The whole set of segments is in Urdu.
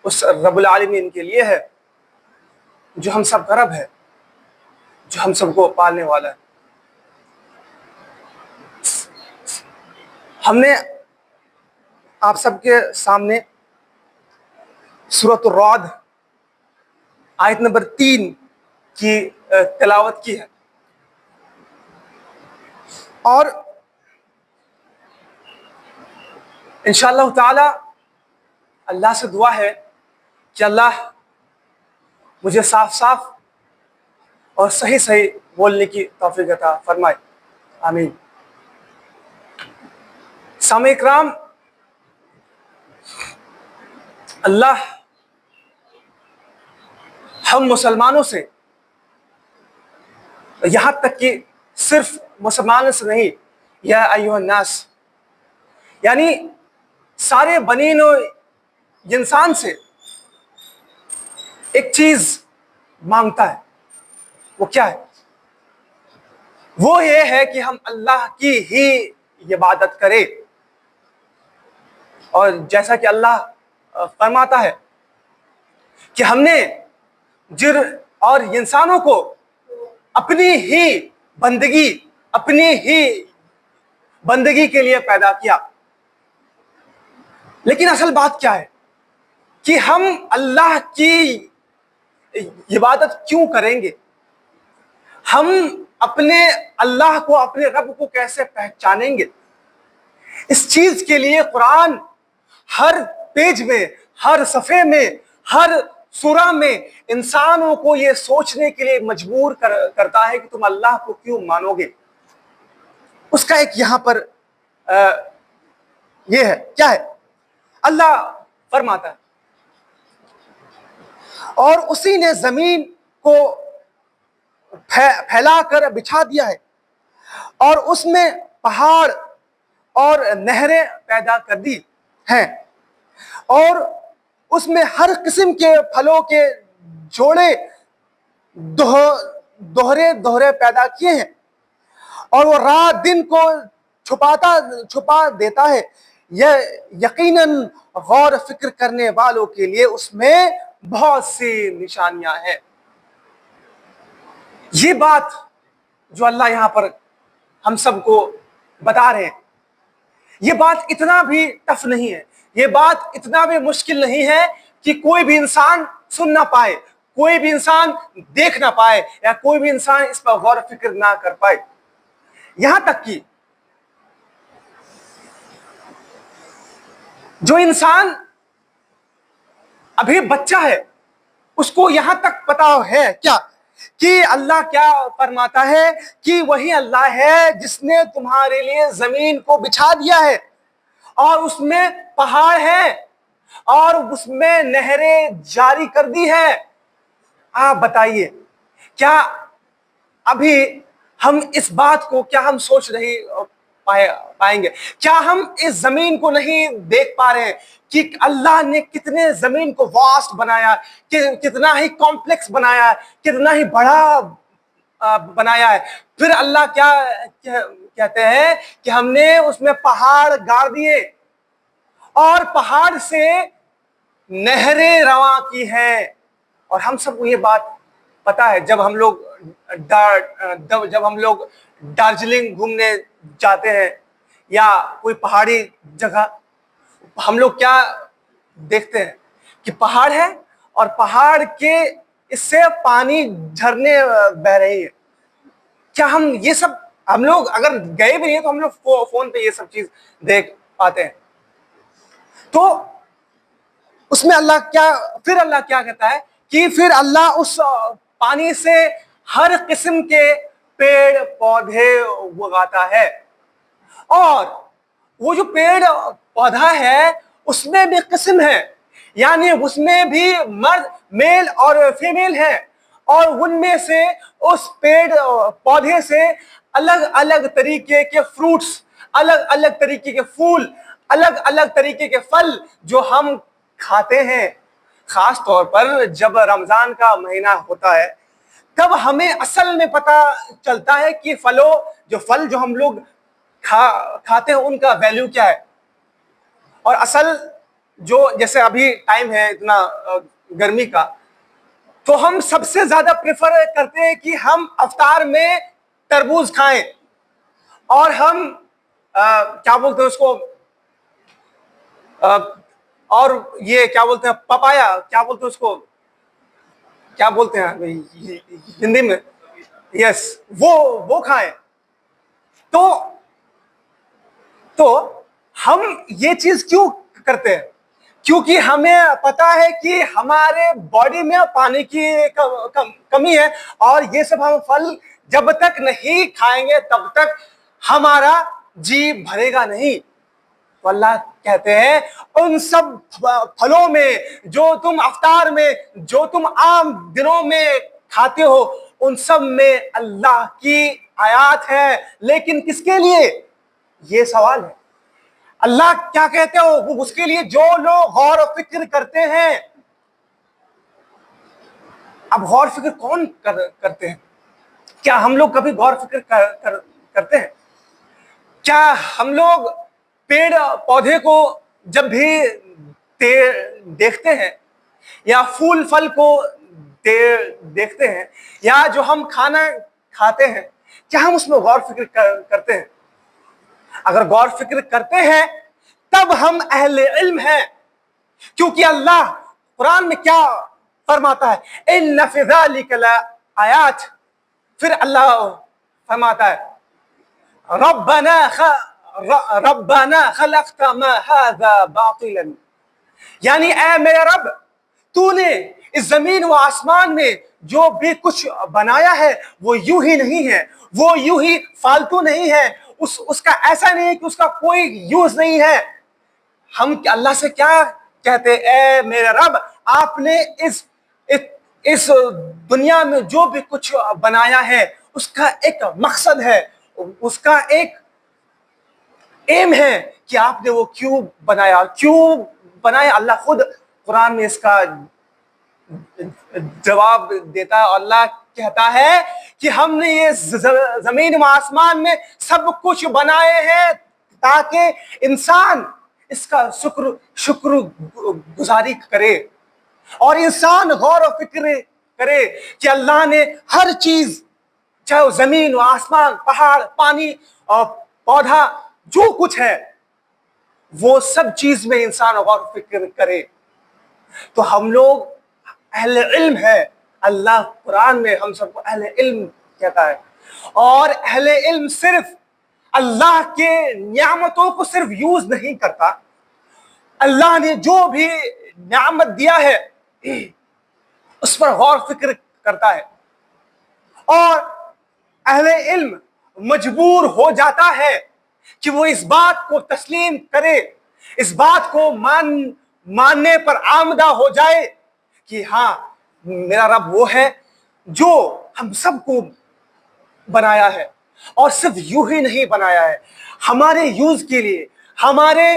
اس رب العالمین کے لیے ہے جو ہم سب کا رب ہے، جو ہم سب کو پالنے والا ہے۔ ہم نے آپ سب کے سامنے سورۃ الرعد آیت نمبر 3 کی تلاوت کی ہے، اور انشاءاللہ تعالی اللہ سے دعا ہے کہ اللہ مجھے صاف صاف اور صحیح صحیح بولنے کی توفیق عطا فرمائے، آمین۔ سامعین کرام، اللہ ہم مسلمانوں سے، یہاں تک کہ صرف مسلمانوں سے نہیں، یا ایھا الناس، یعنی سارے بنی نوع انسان سے ایک چیز مانگتا ہے۔ وہ کیا ہے؟ وہ یہ ہے کہ ہم اللہ کی ہی عبادت کریں، اور جیسا کہ اللہ فرماتا ہے کہ ہم نے جن اور انسانوں کو اپنی ہی بندگی کے لیے پیدا کیا۔ لیکن اصل بات کیا ہے کہ ہم اللہ کی عبادت کیوں کریں گے؟ ہم اپنے اللہ کو، اپنے رب کو کیسے پہچانیں گے؟ اس چیز کے لیے قرآن ہر پیج میں، ہر صفحے میں، ہر سورہ میں انسانوں کو یہ سوچنے کے لیے مجبور کرتا ہے کہ تم اللہ کو کیوں مانو گے۔ اس کا ایک یہاں پر یہ ہے، کیا ہے؟ اللہ فرماتا ہے، اور اسی نے زمین کو پھیلا کر بچھا دیا ہے، اور اس میں پہاڑ اور نہریں پیدا کر دی ہیں، اور اس میں ہر قسم کے پھلوں کے جوڑے دوہرے پیدا کیے ہیں، اور وہ رات دن کو چھپا دیتا ہے۔ یہ یقیناً غور فکر کرنے والوں کے لیے اس میں بہت سی نشانیاں ہیں۔ یہ بات جو اللہ یہاں پر ہم سب کو بتا رہے ہیں، یہ بات اتنا بھی ٹف نہیں ہے، یہ بات اتنا بھی مشکل نہیں ہے کہ کوئی بھی انسان سن نہ پائے، کوئی بھی انسان دیکھ نہ پائے، یا کوئی بھی انسان اس پر غور و فکر نہ کر پائے۔ یہاں تک کہ جو انسان ابھی بچہ ہے، اس کو یہاں تک پتا ہے کیا کہ اللہ کیا فرماتا ہے کہ وہی اللہ ہے جس نے تمہارے لیے زمین کو بچھا دیا ہے، اور اس میں پہاڑ ہے، اور اس میں نہریں جاری کر دی ہے۔ آپ بتائیے، کیا ابھی ہم اس بات کو کیا ہم سوچ نہیں پائیں گے؟ کیا ہم اس زمین کو نہیں دیکھ پا رہے ہیں کہ اللہ نے کتنے زمین کو واسٹ بنایا، کتنا ہی کمپلیکس بنایا، کتنا ہی بڑا بنایا ہے؟ پھر اللہ کیا کہتے ہیں کہ ہم نے اس میں پہاڑ گاڑ دیے، اور پہاڑ سے نہریں رواں کی ہیں۔ اور ہم سب کو یہ بات پتا ہے، جب ہم لوگ دارجلنگ گھومنے جاتے ہیں یا کوئی پہاڑی جگہ، ہم لوگ کیا دیکھتے ہیں کہ پہاڑ ہے، اور پہاڑ کے اس سے پانی جھرنے بہ رہی ہے۔ کیا ہم یہ سب، ہم لوگ اگر گئے بھی نہیں تو ہم لوگ فون پہ یہ سب چیز دیکھ پاتے ہیں؟ تو اس میں اللہ کیا کہتا ہے کہ پھر اللہ اس پانی سے ہر قسم کے پیڑ پودے اگاتا ہے، اور وہ جو پیڑ پودا ہے اس میں بھی قسم ہے، یعنی اس میں بھی مرد، میل اور فیمیل ہے، اور ان میں سے اس پیڑ پودے سے الگ الگ طریقے کے فروٹس، الگ الگ طریقے کے پھول، الگ الگ طریقے کے پھل جو ہم کھاتے ہیں۔ خاص طور پر جب رمضان کا مہینہ ہوتا ہے، تب ہمیں اصل میں پتہ چلتا ہے کہ پھل جو ہم لوگ کھاتے ہیں ان کا ویلیو کیا ہے، اور اصل جو جیسے ابھی ٹائم ہے اتنا گرمی کا، تو ہم سب سے زیادہ پریفر کرتے ہیں کہ ہم افطار میں تربوز کھائیں، اور ہم کیا بولتے ہیں اس کو، اور یہ کیا بولتے ہیں، پپایا، کیا بولتے ہیں اس کو، کیا بولتے ہیں ہندی میں، یس، وہ کھائیں. تو ہم یہ چیز کیوں کرتے ہیں؟ کیونکہ ہمیں پتا ہے کہ ہمارے باڈی میں پانی کی کمی ہے، اور یہ سب ہم پھل جب تک نہیں کھائیں گے تب تک ہمارا جی بھرے گا نہیں. تو اللہ کہتے ہیں ان سب پھلوں میں جو تم افطار میں، جو تم عام دنوں میں کھاتے ہو، ان سب میں اللہ کی آیات ہے، لیکن کس کے لیے؟ یہ سوال ہے. اللہ کیا کہتے ہو؟ وہ اس کے لیے جو لوگ غور و فکر کرتے ہیں. اب غور و فکر کون کرتے ہیں؟ کیا ہم لوگ کبھی غور و فکر کرتے ہیں؟ کیا ہم لوگ پیڑ پودے کو جب بھی دیکھتے ہیں، یا پھول پھل کو دیکھتے ہیں، یا جو ہم کھانا کھاتے ہیں، کیا ہم اس میں غور و فکر کرتے ہیں؟ اگر غور و فکر کرتے ہیں تب ہم اہل علم ہیں. کیونکہ اللہ قرآن میں کیا فرماتا ہے؟ ان فی ذلک لآیات. پھر اللہ فرماتا ہے ربنا خلقت ما هذا باطلا، یعنی اے میرے رب، تو نے اس زمین و آسمان میں جو بھی کچھ بنایا ہے وہ یوں ہی نہیں ہے، وہ یوں ہی فالتو نہیں ہے، اس کا ایسا نہیں ہے کہ اس کا کوئی یوز نہیں ہے. ہم اللہ سے کیا کہتے؟ اے میرے رب، آپ نے اس دنیا میں جو بھی کچھ بنایا ہے اس کا ایک مقصد ہے، اس کا ایک ایم ہے کہ آپ نے وہ کیوں بنایا، کیوں بنایا. اللہ خود قرآن میں اس کا جواب دیتا ہے. اللہ کہتا ہے کہ ہم نے یہ زمین و آسمان میں سب کچھ بنائے ہیں تاکہ انسان اس کا شکر گزاری کرے، اور انسان غور و فکر کرے کہ اللہ نے ہر چیز، چاہے وہ زمین و آسمان، پہاڑ، پانی اور پودا، جو کچھ ہے وہ سب چیز میں انسان غور و فکر کرے. تو ہم لوگ اہل علم ہے. اللہ قرآن میں ہم سب کو اہل علم کہتا ہے، اور اہل علم صرف اللہ کے نعمتوں کو صرف یوز نہیں کرتا، اللہ نے جو بھی نعمت دیا ہے اس پر غور فکر کرتا ہے. اور اہل علم مجبور ہو جاتا ہے کہ وہ اس بات کو تسلیم کرے، اس بات کو ماننے پر آمدہ ہو جائے کہ ہاں میرا رب وہ ہے جو ہم سب کو بنایا ہے، اور صرف یوں ہی نہیں بنایا ہے، ہمارے یوز کے لیے، ہمارے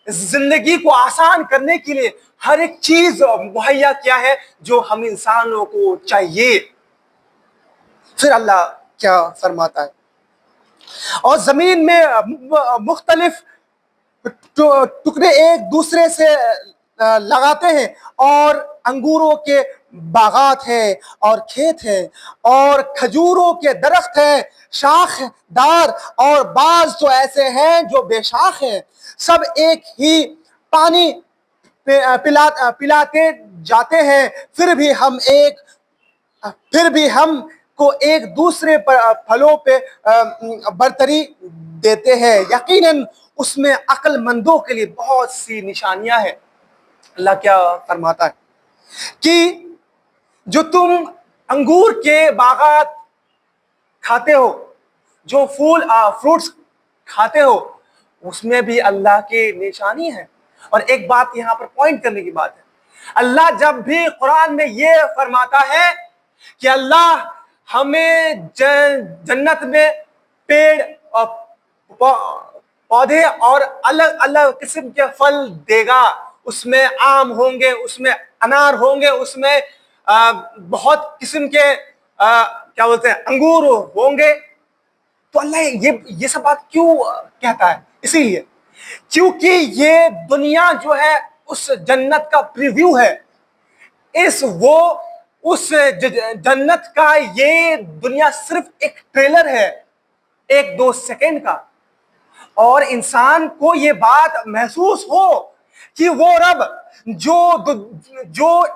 زندگی کو آسان کرنے کے لیے ہر ایک چیز مہیا کیا ہے جو ہم انسانوں کو چاہیے. پھر اللہ کیا فرماتا ہے؟ اور زمین میں مختلف ٹکڑے ایک دوسرے سے لگاتے ہیں، اور انگوروں کے باغات ہیں اور کھیت ہیں، اور کھجوروں کے درخت ہیں شاخ دار، اور بعض تو ایسے ہیں جو بے شاخ ہیں. سب ایک ہی پانی پلاتے جاتے ہیں، پھر بھی ہم کو ایک دوسرے پر پھلوں پہ برتری دیتے ہیں. یقیناً اس میں عقل مندوں کے لیے بہت سی نشانیاں ہیں. اللہ کیا فرماتا ہے کہ جو تم انگور کے باغات کھاتے ہو، جو فروٹس کھاتے ہو، اس میں بھی اللہ کی نشانی ہے. اور ایک بات یہاں پر پوائنٹ کرنے کی بات ہے، اللہ جب بھی قرآن میں یہ فرماتا ہے کہ اللہ ہمیں جنت میں پیڑ اور پودے اور الگ الگ قسم کے پھل دے گا، اس میں آم ہوں گے، اس میں انار ہوں گے، اس میں بہت قسم کے کیا بولتے ہیں انگور ہوں گے. تو اللہ یہ سب بات کیوں کہتا ہے؟ اسی لیے کیونکہ یہ دنیا جو ہے اس جنت کا پریویو ہے، اس جنت کا یہ دنیا صرف ایک ٹریلر ہے، 1-2 سیکنڈ کا، اور انسان کو یہ بات محسوس ہو کہ وہ رب جو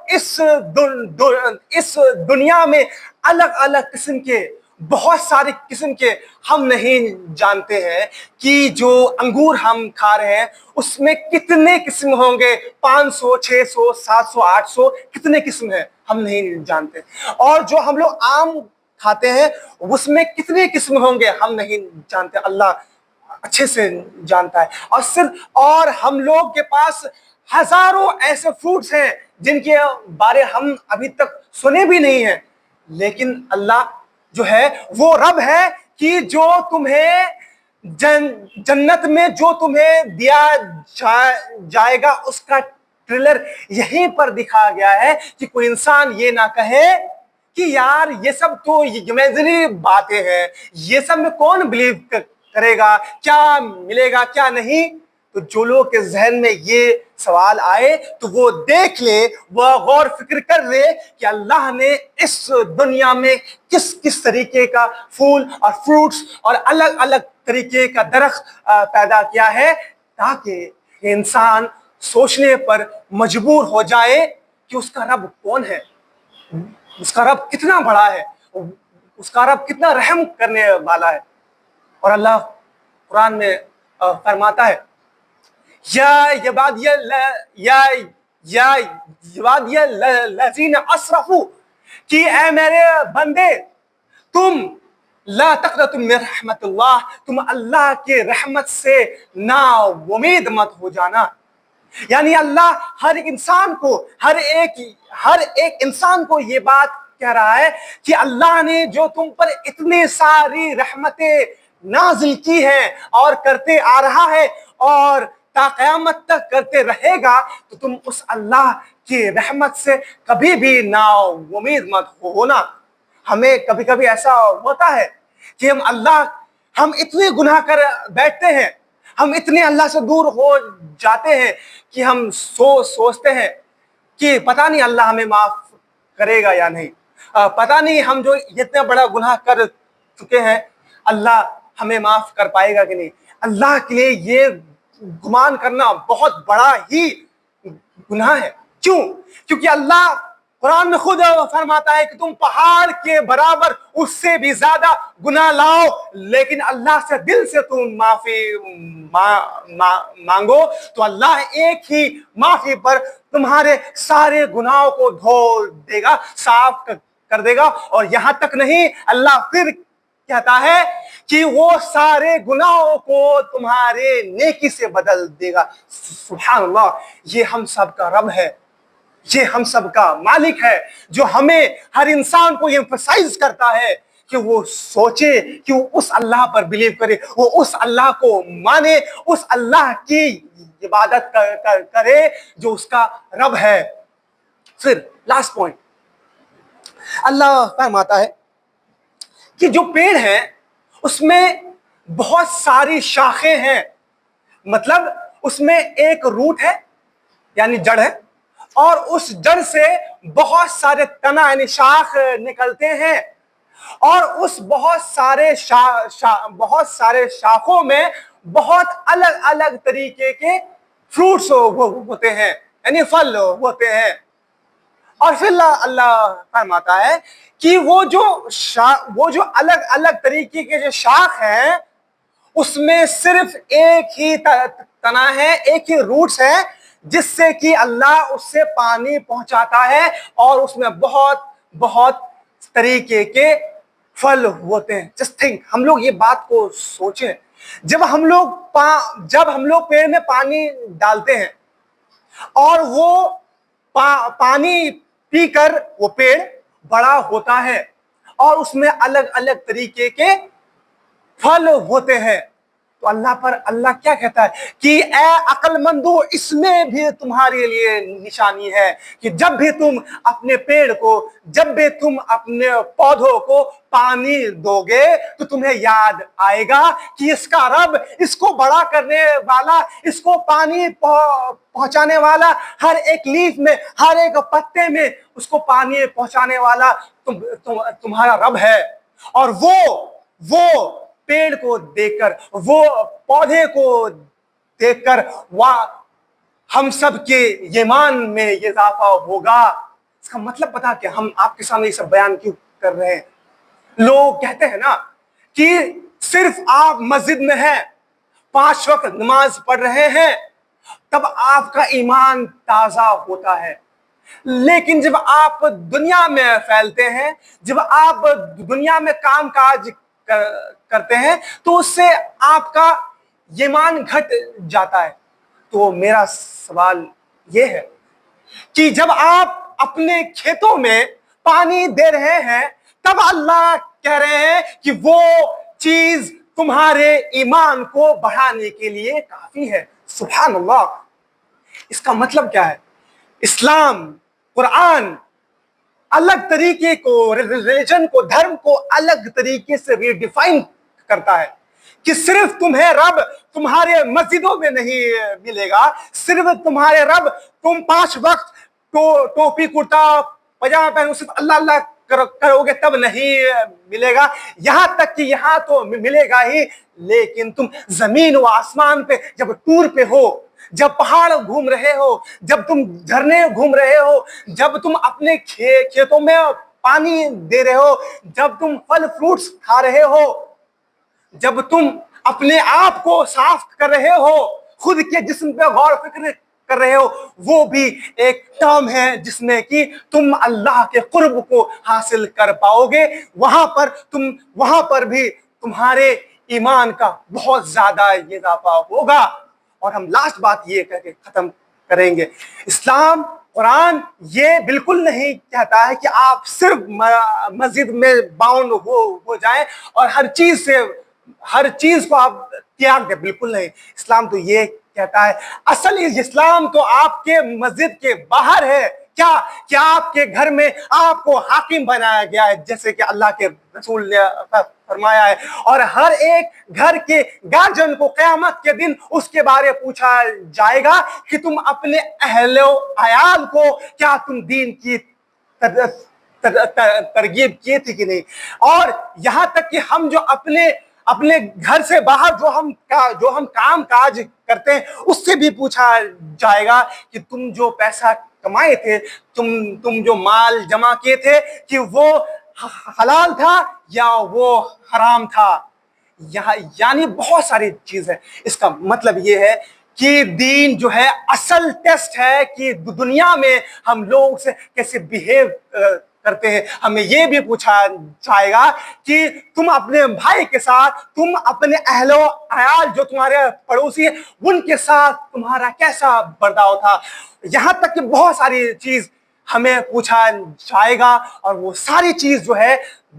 اس دنیا میں الگ الگ قسم کے، بہت سارے قسم کے ہم نہیں جانتے ہیں کہ جو انگور ہم کھا رہے ہیں اس میں کتنے قسم ہوں گے، 500 600 700 800 کتنے قسم ہیں ہم نہیں جانتے، اور جو ہم لوگ آم کھاتے ہیں اس میں کتنے قسم ہوں گے ہم نہیں جانتے، اللہ اچھے سے جانتا ہے، اور ہم لوگ کے پاس ہزاروں ایسے فروٹس ہیں جن کے بارے ہم ابھی تک سنے بھی نہیں ہیں، لیکن اللہ جو ہے وہ رب ہے کہ جو تمہیں جنت میں جو تمہیں دیا جائے گا اس کا ٹریلر یہیں پر دکھا گیا ہے کہ کوئی انسان یہ نہ کہے کہ یار یہ سب تو امیجنری باتیں ہیں، یہ سب میں کون بلیو کرے گا، کیا ملے گا کیا نہیں۔ تو جو لوگ کے ذہن میں یہ سوال آئے تو وہ دیکھ لے، وہ غور فکر کر لے کہ اللہ نے اس دنیا میں کس طریقے کا پھول اور فروٹس اور الگ الگ طریقے کا درخت پیدا کیا ہے، تاکہ انسان سوچنے پر مجبور ہو جائے کہ اس کا رب کون ہے، اس کا رب کتنا بڑا ہے، اس کا رب کتنا رحم کرنے والا ہے۔ اور اللہ قرآن میں فرماتا ہے، یا عبادی الذین اسرفوا، کہ اے میرے بندے تم لا تقنطوا من رحمت اللہ، تم اللہ کے رحمت سے نا امید مت ہو جانا۔ یعنی اللہ ہر ایک انسان کو یہ بات کہہ رہا ہے کہ اللہ نے جو تم پر اتنی ساری رحمتیں نازل کی ہیں اور کرتے آ رہا ہے اور تا قیامت تک کرتے رہے گا، تو تم اس اللہ کی رحمت سے کبھی بھی نا امید مت ہونا۔ ہمیں کبھی کبھی ایسا ہوتا ہے کہ ہم اتنے گناہ کر بیٹھتے ہیں، ہم اتنے اللہ سے دور ہو جاتے ہیں کہ ہم سوچتے ہیں کہ پتہ نہیں اللہ ہمیں معاف کرے گا یا نہیں، پتہ نہیں ہم جو اتنا بڑا گناہ کر چکے ہیں اللہ ہمیں معاف کر پائے گا کہ نہیں۔ اللہ کے لیے یہ گمان کرنا بہت بڑا ہی گناہ ہے۔ کیوں؟ کیونکہ اللہ قرآن میں خود فرماتا ہے کہ تم پہاڑ کے برابر اس سے بھی زیادہ گناہ لاؤ لیکن اللہ سے دل سے تم معافی مانگو تو اللہ ایک ہی معافی پر تمہارے سارے گناہوں کو دھو دے گا، صاف کر دے گا۔ اور یہاں تک نہیں، اللہ پھر کہتا ہے کہ وہ سارے گناہوں کو تمہارے نیکی سے بدل دے گا۔ سبحان اللہ، یہ ہم سب کا رب ہے، یہ ہم سب کا مالک ہے، جو ہمیں ہر انسان کو ایمفسائز کرتا ہے کہ وہ سوچے، کہ وہ اس اللہ پر بلیو کرے، وہ اس اللہ کو مانے، اس اللہ کی عبادت کرے جو اس کا رب ہے۔ پھر لاسٹ پوائنٹ، اللہ فرماتا ہے کہ جو پیڑ ہے اس میں بہت ساری شاخیں ہیں، مطلب اس میں ایک روٹ ہے یعنی جڑ ہے، اور اس جڑ سے بہت سارے تنا یعنی شاخ نکلتے ہیں، اور اس بہت سارے شاخوں میں بہت الگ الگ طریقے کے فروٹس ہوتے ہیں یعنی پھل ہوتے ہیں۔ اور پھر اللہ فرماتا ہے کہ وہ جو الگ الگ طریقے کے جو شاخ ہیں اس میں صرف ایک ہی تنا ہے، ایک ہی روٹس ہے، جس سے کہ اللہ اس سے پانی پہنچاتا ہے اور اس میں بہت بہت طریقے کے پھل ہوتے ہیں۔ جسٹ تھنک، ہم لوگ یہ بات کو سوچیں، جب ہم لوگ پیڑ میں پانی ڈالتے ہیں اور وہ پانی پی کر وہ پیڑ بڑا ہوتا ہے اور اس میں الگ الگ طریقے کے پھل ہوتے ہیں، تو اللہ کیا کہتا ہے کہ اے عقل مندو، اس میں بھی تمہارے لیے نشانی ہے کہ جب بھی تم اپنے پیڑ کو، جب بھی تم اپنے پودوں کو پانی دو گے تو تمہیں یاد آئے گا کہ اس کا رب، اس کو بڑا کرنے والا، اس کو پانی پہنچانے والا، ہر ایک لیف میں، ہر ایک پتے میں اس کو پانی پہنچانے والا تمہارا رب ہے۔ اور وہ پیڑ کو دیکھ کر، وہ پودے کو دیکھ کر ہم سب کے ایمان میں اضافہ ہوگا۔ اس کا مطلب بتا کہ ہم آپ کے سامنے یہ سب بیان کیوں کر رہے ہیں؟ لوگ کہتے ہیں نا کہ صرف آپ مسجد میں ہیں، 5 وقت نماز پڑھ رہے ہیں، تب آپ کا ایمان تازہ ہوتا ہے۔ لیکن جب آپ دنیا میں پھیلتے ہیں، جب آپ دنیا میں کام کاج کرتے ہیں، تو اس سے آپ کا ایمان گھٹ جاتا ہے۔ تو میرا سوال یہ ہے کہ جب آپ اپنے کھیتوں میں پانی دے رہے ہیں، تب اللہ کہہ رہے ہیں کہ وہ چیز تمہارے ایمان کو بڑھانے کے لیے کافی ہے۔ سبحان اللہ! اس کا مطلب کیا ہے؟ اسلام، قرآن الگ طریقے کو، ریلیجن کو، دھرم کو الگ طریقے سے ریڈیفائن کرتا ہے کہ صرف تمہیں رب تمہارے مسجدوں میں نہیں ملے گا، صرف تمہارے رب تم 5 وقت ٹوپی کرتا پجامہ پہنو صرف اللہ اللہ کرو گے تب نہیں ملے گا، یہاں تک کہ یہاں تو ملے گا ہی، لیکن تم زمین و آسمان پہ جب ٹور پہ ہو، جب پہاڑ گھوم رہے ہو، جب تم جھرنے گھوم رہے ہو، جب تم اپنے کھیتوں میں پانی دے رہے ہو، جب تم پھل فروٹس کھا رہے ہو، جب تم اپنے آپ کو صاف کر رہے ہو، خود کے جسم پہ غور فکر کر رہے ہو، وہ بھی ایک ٹرم ہے جس میں کہ تم اللہ کے قرب کو حاصل کر پاؤ گے۔ وہاں پر بھی تمہارے ایمان کا بہت زیادہ اضافہ ہوگا۔ اور ہم لاسٹ بات یہ کہہ کے ختم کریں گے، اسلام، قرآن یہ بالکل نہیں کہتا ہے کہ آپ صرف مسجد میں باؤنڈ ہو جائیں اور ہر چیز کو آپ تیاگ دیں، بالکل نہیں۔ اسلام تو یہ کہتا ہے، اصل اسلام تو آپ کے مسجد کے باہر ہے۔ کیا آپ کے گھر میں آپ کو حاکم بنایا گیا ہے، جیسے کہ اللہ کے رسول نے فرمایا ہے، اور ہر ایک گھر کے گارجن کو قیامت کے دن اس کے بارے پوچھا جائے گا کہ تم اپنے اہل و عیال کو کیا تم دین کی ترغیب کی تھی کہ نہیں۔ اور یہاں تک کہ ہم جو اپنے گھر سے باہر جو ہم کام کاج کرتے ہیں، اس سے بھی پوچھا جائے گا کہ تم جو پیسہ کمائے تھے، تم جو مال جمع کیے تھے، کہ وہ حلال تھا یا وہ حرام تھا۔ یعنی بہت ساری چیزیں۔ اس کا مطلب یہ ہے کہ دین جو ہے اصل ٹیسٹ ہے کہ دنیا میں ہم لوگ سے کیسے بیہیو کرتے ہیں۔ ہمیں یہ بھی پوچھا جائے گا کہ تم اپنے بھائی کے ساتھ، تم اپنے اہل و عیال جو تمہارے پڑوسی ہیں، ان کے ساتھ تمہارا کیسا برتاؤ تھا۔ یہاں تک کہ بہت ساری چیز ہمیں پوچھا جائے گا، اور وہ ساری چیز جو ہے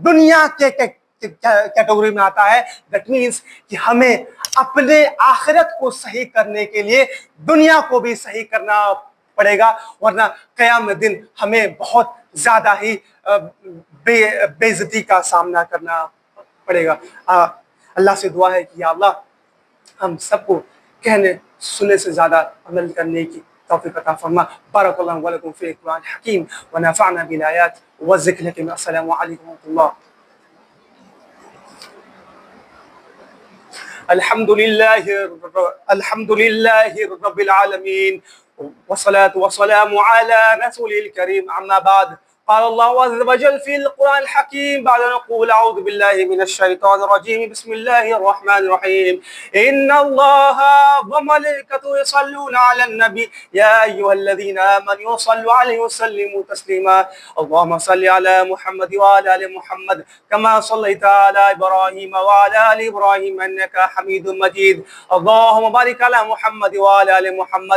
دنیا کے کیٹیگری میں آتا ہے۔ دیٹ مینس کہ ہمیں اپنے آخرت کو صحیح کرنے کے لیے دنیا کو بھی صحیح کرنا پڑے گا، ورنہ قیامت دن ہمیں بہت زیادہ ہی بے عزتی کا سامنا کرنا پڑے گا۔ اللہ سے دعا ہے کہ یا اللہ ہم سب کو کہنے سننے سے زیادہ عمل کرنے کی توفیق عطا فرما۔ بارک اللہ ولکم فی القرآن الحکیم ونفعنا بالآیات والذکر الحکیم۔ السلام علیکم ورحمۃ اللہ۔ الحمد لله رب العالمين والصلاة والسلام على رسول الكريم، أما بعد، قال الله عز وجل في القرآن الحكيم بعد أن نقول أعوذ بالله من الشيطان الرجيم، بسم الله الرحمن الرحيم، إن الله وملائكته يصلون على النبي يا أيها الذين آمنوا صلوا عليه وسلموا تسليما، اللهم صل على محمد وعلى آل محمد كما صليت على إبراهيم وعلى آل إبراهيم إنك حميد مجيد، اللهم بارك على محمد وعلى آل محمد